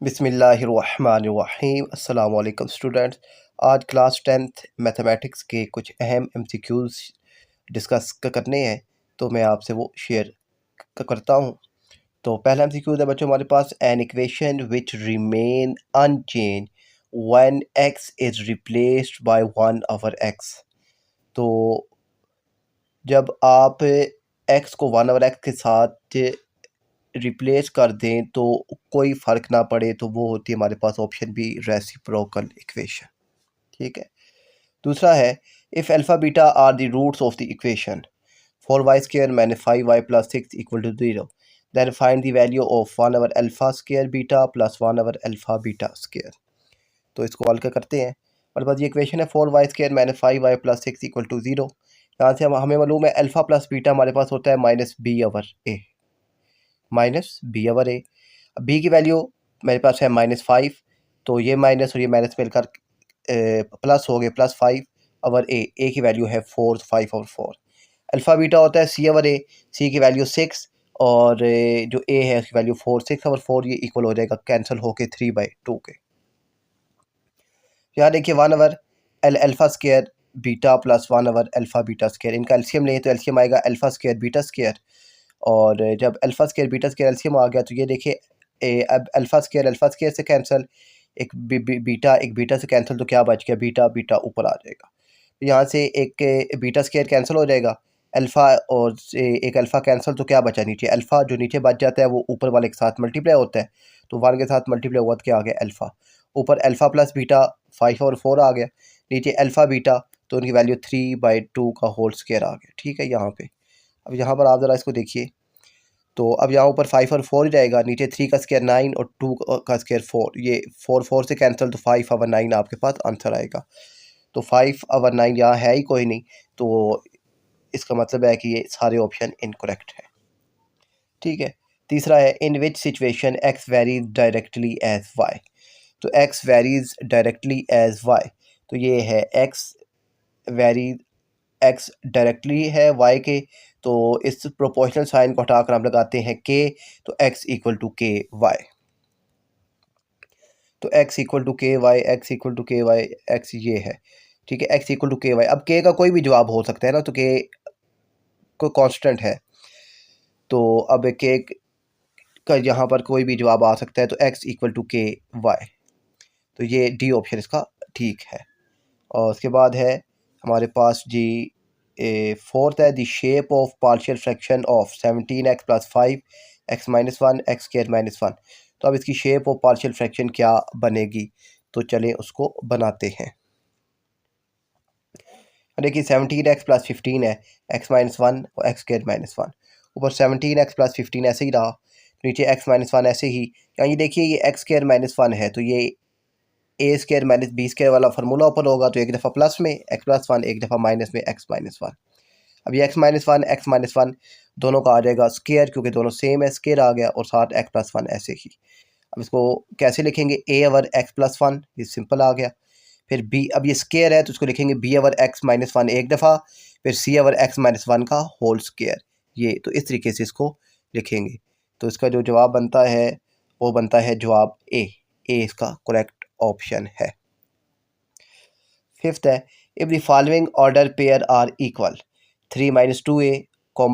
बिस्मिल्लाहिर्रहमानिर्रहीम अस्सलाम वालेकुम स्टूडेंट्स। आज क्लास 10th मैथमेटिक्स के कुछ अहम एमसीक्यूज़ डिस्कस करने हैं, तो मैं आपसे वो शेयर करता हूँ। तो पहला एमसीक्यूज़ है बच्चों हमारे पास, an equation which remain unchange when x is replaced by 1/x। तो जब आप एक्स को 1/x के साथ रिप्लेस कर दें तो कोई फ़र्क ना पड़े, तो वो होती है हमारे पास ऑप्शन बी, रेसिप्रोकल इक्वेशन। ठीक है। दूसरा है, if alpha beta are the roots of the equation 4y² - 5y+6 = 0, then find the value of 1/α² beta plus 1/α β²। तो इसको हल करते हैं। हमारे पास ये इक्वेशन है 4y² - 5y+6 = 0। यहाँ से हमें मालूम है अल्फ़ा प्लस बीटा हमारे पास होता है -b/a, -b/a। बी की वैल्यू मेरे पास है -5, तो ये माइनस और ये माइनस मिलकर प्लस हो गए, +5/a। ए की वैल्यू है 4, 5/4। अल्फ़ा बीटा होता है c/a, सी की वैल्यू 6 और जो ए है उसकी वैल्यू 4, 6/4 ये इक्वल हो जाएगा कैंसिल होके 3/2 के। यहाँ देखिए 1/α² बीटा प्लस 1/α β², इनका एलसीएम लें तो एलसीएम आएगा α² β²। और जब α² β² एलसीएम आ गया तो ये देखिए अब α² से कैंसिल, एक बीटा एक बीटा से कैंसिल, तो क्या बच गया, बीटा बीटा ऊपर आ जाएगा। यहाँ से एक β² कैंसिल हो जाएगा, अल्फ़ा और से एक अल्फ़ा कैंसिल, तो क्या बचा नीचे, अल्फ़ा जो नीचे बच जाता है वो ऊपर वाले के साथ मल्टीप्लाई होता है, तो 1 के साथ मल्टीप्लाई हुआ तो क्या आ गया, अल्फ़ा। ऊपर अल्फ़ा प्लस बीटा 5/4 आ गया, नीचे अल्फ़ा बीटा, तो उनकी वैल्यू 3/2 का होल स्क्वायर आ गया। ठीक है। यहाँ पे अब यहाँ पर आप ज़रा इसको देखिए, तो अब यहाँ ऊपर 5/4 ही रहेगा, नीचे 3 का स्क्वायर 9 और 2 का स्क्वायर 4, ये 4 से कैंसिल, तो 5/9 आपके पास आंसर आएगा। तो 5/9 यहाँ है ही कोई नहीं, तो इसका मतलब है कि ये सारे ऑप्शन इनकरेक्ट है। ठीक है। तीसरा है, in which situation x varies directly as y. तो x varies directly as y, तो ये है एक्स वेरीज, एक्स डायरेक्टली है वाई के, तो इस प्रोपोर्शनल साइन को हटाकर हम लगाते हैं के, तो x = ky। तो x = ky, x = ky, x ये है। ठीक है, x = ky। अब k का कोई भी जवाब हो सकता है ना, तो k को कांस्टेंट है, तो अब k का यहाँ पर कोई भी जवाब आ सकता है, तो x = ky। तो ये डी ऑप्शन इसका ठीक है। और उसके बाद है हमारे पास जी फोर्थ है, the shape of partial fraction of 17x + 5x - 1 x² - 1। तो अब इसकी शेप ऑफ पार्शियल फ्रैक्शन क्या बनेगी, तो चलें उसको बनाते हैं। देखिए 17x + 15 है, x - 1 और x² - 1। ऊपर 17x + 15 ऐसे ही रहा, नीचे x - 1 ऐसे ही। यहाँ ये देखिए ये x² - 1 है, तो ये a² - b² वाला फार्मूला ऊपर होगा, तो एक दफ़ा प्लस में x + 1, एक दफ़ा माइनस में x - 1। अब ये x - 1 x - 1 दोनों का आ जाएगा स्क्वायर, क्योंकि दोनों सेम है, स्क्वायर आ गया, और साथ x + 1 ऐसे ही। अब इसको कैसे लिखेंगे, a/x + 1, ये सिंपल आ गया। फिर b, अब ये स्क्वायर है तो इसको लिखेंगे b/x - 1 एक दफ़ा, फिर c/x - 1 का होल स्क्वायर। ये तो इस तरीके से इसको लिखेंगे, तो इसका जो जवाब बनता है वो बनता है जवाब ए इसका करेक्ट ऑप्शन है। फिफ्थ है, if the following order pair are equal 3 - 2a,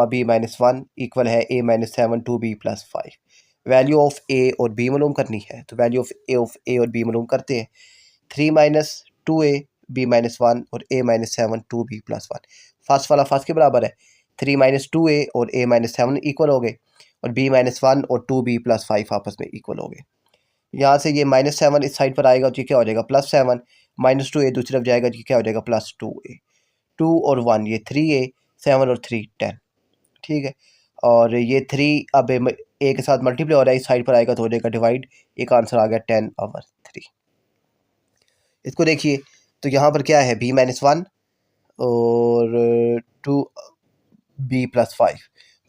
b - 1 equal है a - 7 2b + 5। Value of a और b मालूम करनी है, तो वैल्यू ऑफ a और b मालूम करते हैं। 3 - 2a, b - 1 और a - 7 2b + 1। फर्स्ट वाला फर्स्ट के बराबर है, 3 - 2a और a - 7 इक्वल हो गए, और b - 1 और 2b + 5 आपस में इक्वल हो गए। यहाँ से ये -7 इस साइड पर आएगा, तो ये क्या हो जाएगा, +7, -2a दूसरी तरफ जाएगा, तो क्या हो जाएगा, +2a। 2 और 1 ये 3a, 7 और 3 10। ठीक है। और ये 3 अब a के साथ मल्टीप्लाई हो रहा है, इस साइड पर आएगा तो हो जाएगा डिवाइड, एक आंसर आ गया 10/3। इसको देखिए, तो यहाँ पर क्या है, b - 1 और 2b + 5,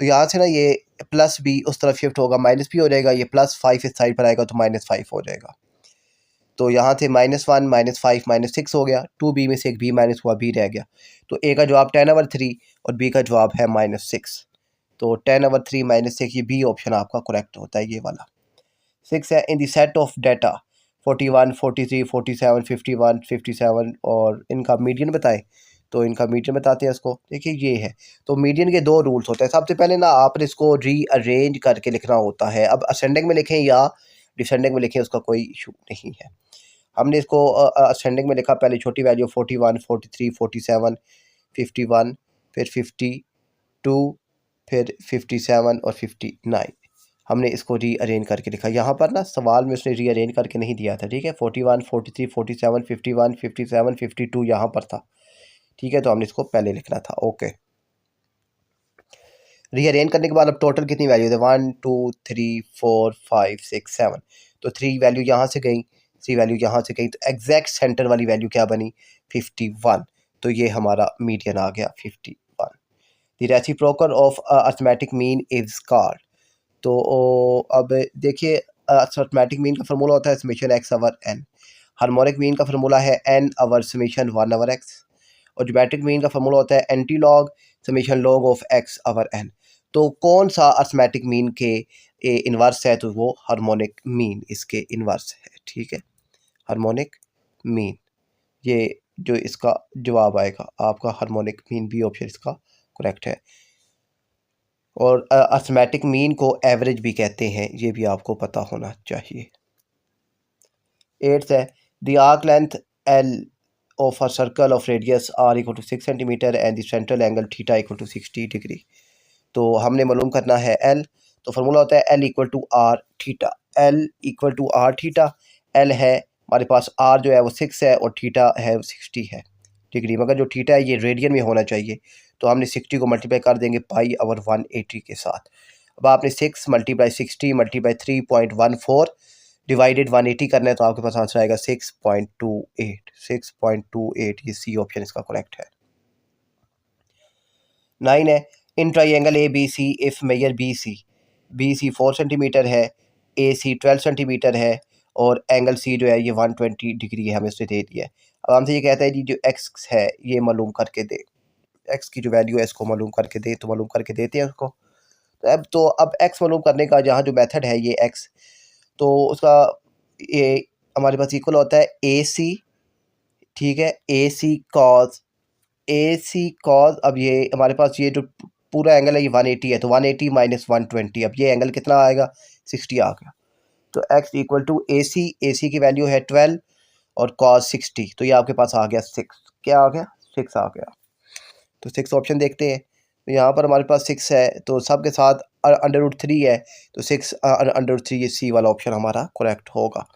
तो यहाँ से ना ये प्लस b उस तरफ शिफ्ट होगा, माइनस भी हो जाएगा, ये +5 इस साइड पर आएगा तो -5 हो जाएगा। तो यहाँ से -1 -5 -6 हो गया, 2b में से एक b माइनस हुआ, b रह गया, तो a का जवाब 10/3 और b का जवाब है -6। तो 10/3 - 6, ये बी ऑप्शन आपका करेक्ट होता है, ये वाला। 6 है in the set of data 41, 43, 47, 51, 57 और इनका मीडियन बताएं। तो इनका मीडियन बताते हैं इसको। देखिए ये है, तो मीडियन के दो रूल्स होते हैं। सबसे पहले ना आपने इसको रीअरेंज करके लिखना होता है। अब असेंडिंग में लिखें या डिसेंडिंग में लिखें, उसका कोई इशू नहीं है। हमने इसको असेंडिंग में लिखा, पहले छोटी वैल्यू 41, 43, 47, 51, फिर 52, फिर 57 और 59। हमने इसको रीअरेंज करके लिखा। यहाँ पर ना सवाल में उसने रीअरेंज करके नहीं दिया था, ठीक है। 41, 43, 47, 51, 57, 52 यहाँ पर था, ठीक है। तो हमने इसको पहले लिखना था। ओके, रीअरेंज करने के बाद अब टोटल कितनी वैल्यू है? 1 2 3 4 5 6 7। तो 3 वैल्यू यहाँ से गई, 3 वैल्यू यहाँ से गई, तो एग्जैक्ट सेंटर वाली वैल्यू क्या बनी? 51। तो ये हमारा मीडियन आ गया 51। The reciprocal of arithmetic mean is called. तो अब देखिए, अर्थमेटिक मीन का फार्मूला होता है summation X over N. Harmonic mean का फार्मूला है N over summation 1 over X. और ज्योमेट्रिक मीन का फार्मूला होता है anti log summation log of X over N. तो कौन सा अर्थमेटिक मीन के इन्वर्स है? तो वो हार्मोनिक मीन इसके इन्वर्स है, ठीक है। हार्मोनिक मीन, ये जो इसका जवाब आएगा आपका, हार्मोनिक मीन बी ऑप्शन इसका करेक्ट है। और अर्थमेटिक मीन को एवरेज भी कहते हैं, ये भी आपको पता होना चाहिए। 8th है the arc length L of a circle of radius R equal to 6 centimetre and the central angle theta equal to 60 degree. तो हमने मालूम करना है एल। तो फार्मूला होता है L equal to R theta. L equal to R theta. L है हमारे पास, आर जो है वो 6 है और थीटा है 60 है डिग्री, मगर जो थीटा है ये रेडियन में होना चाहिए। तो हमने 60 को मल्टीप्लाई कर देंगे पाई ओवर 180 के साथ। अब आपने 6 मल्टीप्लाई 60 मल्टीप्लाई 3.14 डिवाइडेड 180 करना है, तो आपके पास आंसर आएगा 6.28। 6.28 ये सी ऑप्शन इसका करेक्ट है। 9 है in triangle A B C if measure B C 4 centimetre है, ए सी 12 सेंटीमीटर है और एंगल सी जो है ये 120 डिग्री है, हमें उसने दे दिया है। अब हमसे ये कहता है जी जो एक्स है ये मालूम करके दे, एक्स की जो वैल्यू है इसको मालूम करके दे। तो मालूम करके देते हैं उसको। तो अब एक्स मालूम करने का जहाँ जो मेथड है ये एक्स, तो उसका ये हमारे पास इक्वल होता है ए सी, ठीक है। ए सी कॉज, अब ये हमारे पास ये जो पूरा एंगल है ये 180 है, तो 180 माइनस 120, अब ये एंगल कितना आएगा? 60 आ गया। तो x इक्वल टू ए सी की वैल्यू है 12 और कॉस 60, तो ये आपके पास आ गया 6। क्या आ गया? 6 आ गया। तो 6 ऑप्शन देखते हैं। तो यहाँ पर हमारे पास 6 है, तो सब के साथ √3 है, तो 6 √3 ये सी वाला ऑप्शन हमारा करेक्ट होगा।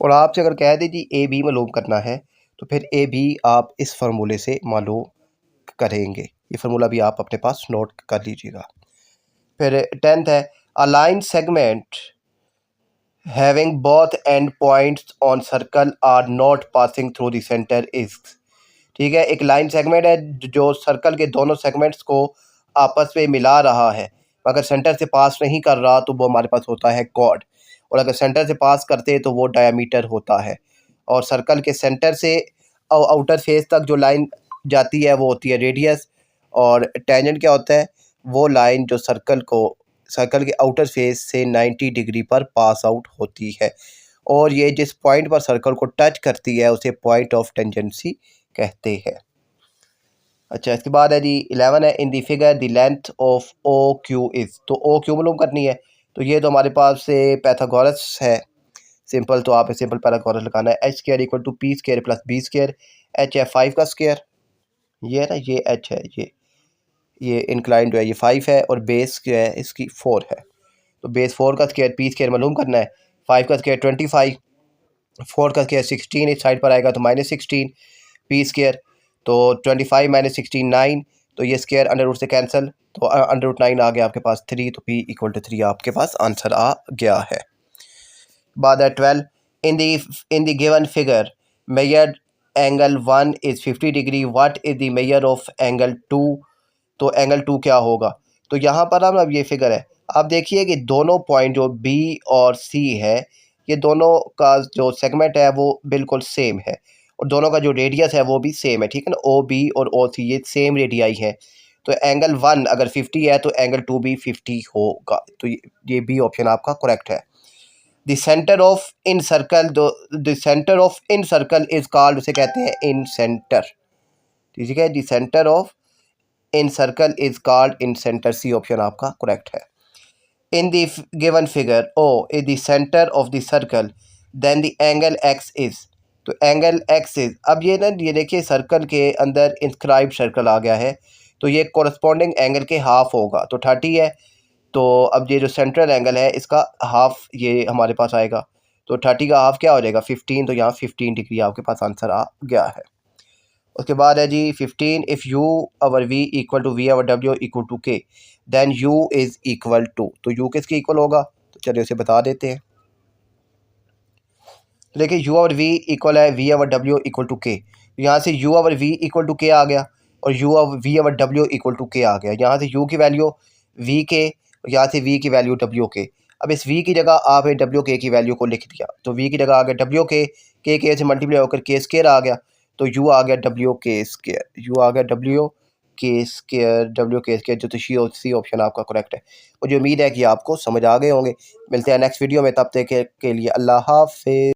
और आपसे अगर कह दें जी ए बी मालूम करना है, तो फिर ए बी आप इस फार्मूले से मालूम करेंगे। ये फार्मूला भी आप अपने पास नोट कर लीजिएगा। फिर 10th है a line segment having both end points on circle are not passing through the centre is. ठीक है, एक लाइन सेगमेंट है जो सर्कल के दोनों सेगमेंट्स को आपस में मिला रहा है, अगर सेंटर से पास नहीं कर रहा तो वो हमारे पास होता है कॉर्ड, और अगर सेंटर से पास करते तो वो डायमीटर होता है। और सर्कल के सेंटर से आउटर फेस तक जो लाइन जाती है वो होती है रेडियस, और टेंजेंट क्या होता है? वो लाइन जो सर्कल के आउटर फेस से 90 डिग्री पर पास आउट होती है, और ये जिस पॉइंट पर सर्कल को टच करती है उसे पॉइंट ऑफ टेंजेंसी कहते हैं। अच्छा, इसके बाद है जी 11 है in the figure the length of O Q is. तो ओ क्यू मालूम करनी है, तो ये तो हमारे पास से पैथागोरस है सिंपल, तो आप सिंपल पैथागोरस लगाना है। H square equal to P square plus B square. H है 5 का स्क्वायर, ये है ना, ये एच है, ये इंक्लाइन जो है ये 5 है, और बेस जो है इसकी 4 है। तो बेस 4 का स्क्वायर पी स्क्वायर मालूम करना है। 5 का स्क्वायर 25, 4 का स्क्वायर 16, इस साइड पर आएगा तो -16 पी स्क्वायर। तो 25 माइनस 16 9, तो ये स्क्वायर अंडर रूट से कैंसिल, तो अंडर रूट 9 आ गया आपके पास 3, तो पी इक्वल टू 3 आपके पास आंसर आ गया है। बाद है 12 इन the given figure measured angle 1 is 50 degree, what is the measure of angle 2। तो एंगल 2 क्या होगा? तो यहाँ पर अब ये फिगर है, आप देखिए कि दोनों पॉइंट जो बी और सी है, ये दोनों का जो सेगमेंट है वो बिल्कुल सेम है, और दोनों का जो रेडियस है वो भी सेम है, ठीक है ना। ओ बी और ओ सी ये सेम रेडियाई है, तो एंगल 1 अगर 50 है तो एंगल 2 भी 50 होगा। तो ये बी ऑप्शन आपका करेक्ट है। The centre of incircle, the centre of incircle is called, उसे कहते हैं इन सेंटर। ठीक है, the centre of incircle is called incentre. C option आपका करेक्ट है। In the given figure O is the centre of the circle then the angle X is, तो angle X is, अब ये ना ये देखिए circle के अंदर इंस्क्राइब सर्कल आ गया है, तो ये कोरस्पॉन्डिंग एंगल के हाफ होगा, तो 30 है। तो अब ये जो सेंट्रल एंगल है इसका हाफ ये हमारे पास आएगा, तो 30 का हाफ क्या हो जाएगा 15, तो यहाँ 15 डिग्री आपके पास आंसर आ गया है। उसके बाद है जी 15, if u or v equal to v or डब्ल्यू equal to k then u is equal to, तो यू किसके इक्वल होगा, तो चलिए उसे बता देते हैं। देखिए यू अवर वी इक्वल है वी अवर डब्ल्यू इक्वल टू के, यहाँ से u or v equal to k आ गया और यू अवर वी अवर डब्ल्यू इक्वल टू के आ गया। यहाँ से यू की वैल्यू वी के, यहाँ से वी की वैल्यू डब्ल्यू के। अब इस वी की जगह आपने डब्ल्यू के की वैल्यू को लिख दिया, तो वी की जगह आ गया डब्ल्यू के से मल्टीप्लाई होकर के स्केयर आ गया, तो यू आ गया डब्ल्यू के स्केयर, यू आ गया डब्ल्यू के स्केयर, जो तो सी ऑप्शन आपका करेक्ट है। मुझे उम्मीद है कि आपको समझ आ गए होंगे। मिलते हैं नेक्स्ट वीडियो में, तब तक के लिए अल्लाह हाफ़िज़।